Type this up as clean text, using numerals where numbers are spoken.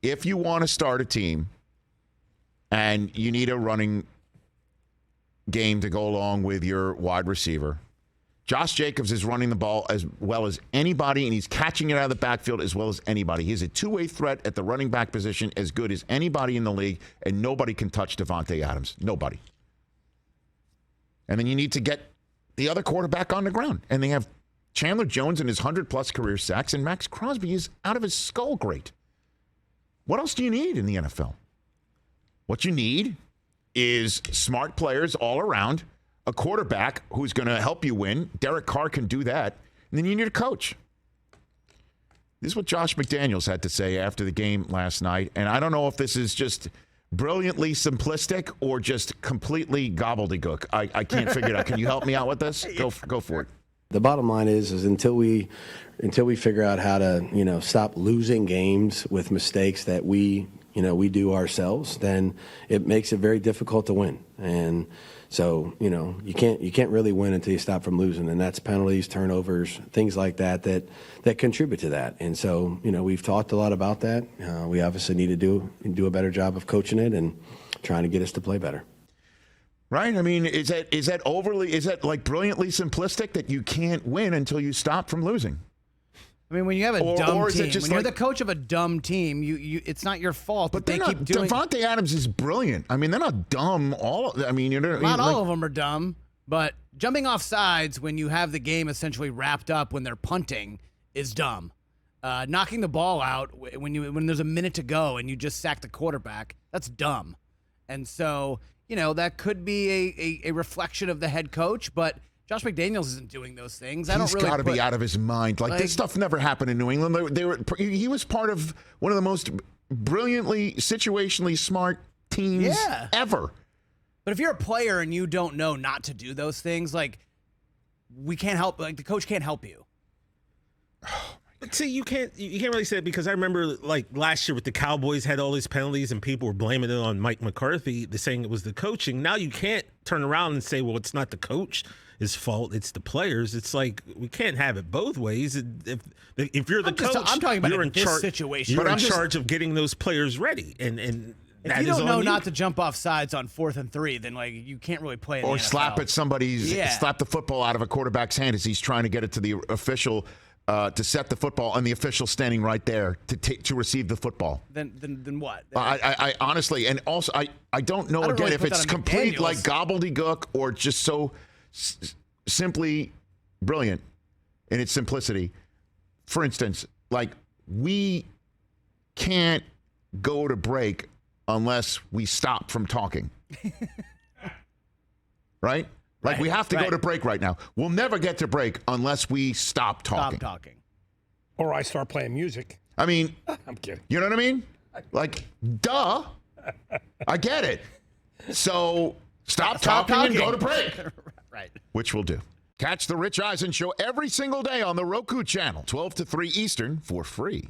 if you want to start a team and you need a running game to go along with your wide receiver, Josh Jacobs is running the ball as well as anybody, and he's catching it out of the backfield as well as anybody. He's a two-way threat at the running back position as good as anybody in the league, and nobody can touch Davante Adams. Nobody. And then you need to get the other quarterback on the ground. And they have Chandler Jones and his 100-plus career sacks, and Max Crosby is out of his skull great. What else do you need in the NFL? What you need is smart players all around, a quarterback who's going to help you win. Derek Carr can do that. And then you need a coach. This is what Josh McDaniels had to say after the game last night. And I don't know if this is just brilliantly simplistic or just completely gobbledygook. I can't figure it out. Can you help me out with this? Go for it. The bottom line is until we figure out how to, stop losing games with mistakes that we do ourselves, then it makes it very difficult to win. And so, you can't really win until you stop from losing, and that's penalties, turnovers, things like that contribute to that. And so, we've talked a lot about that. We obviously need to do a better job of coaching it and trying to get us to play better. Right? I mean, is that like brilliantly simplistic that you can't win until you stop from losing? I mean, when you have a dumb team, when you're the coach of a dumb team, it's not your fault that they keep doing. Davante Adams is brilliant. I mean, they're not dumb. Not all of them are dumb, but jumping off sides when you have the game essentially wrapped up when they're punting is dumb. Knocking the ball out when there's a minute to go and you just sack the quarterback, that's dumb. And so, that could be a reflection of the head coach, but Josh McDaniels isn't doing those things. He's got to be out of his mind. Like this stuff never happened in New England. He was part of one of the most brilliantly, situationally smart teams ever. But if you're a player and you don't know not to do those things, we can't help. The coach can't help you. But see, you can't really say it because I remember last year with the Cowboys had all these penalties and people were blaming it on Mike McCarthy, saying it was the coaching. Now you can't turn around and say, well, it's not the coach's fault, it's the players. It's like we can't have it both ways. If you're the coach, I'm talking about you're in this charge. situation. You're in charge of getting those players ready, and if you don't know not to jump off sides on 4th and 3, then you can't really play in the NFL. Slap at slap the football out of a quarterback's hand as he's trying to get it to the official. To set the football, and the official standing right there to receive the football. Then what? I honestly, and also I don't know again if it's complete like gobbledygook or just so simply brilliant in its simplicity. For instance, we can't go to break unless we stop from talking. Right? We have to go to break right now. We'll never get to break unless we stop talking. Or I start playing music. I mean, I'm kidding. You know what I mean? Duh. I get it. So stop talking and go to break. Right. Which we'll do. Catch the Rich Eisen Show every single day on the Roku channel, 12 to 3 Eastern, for free.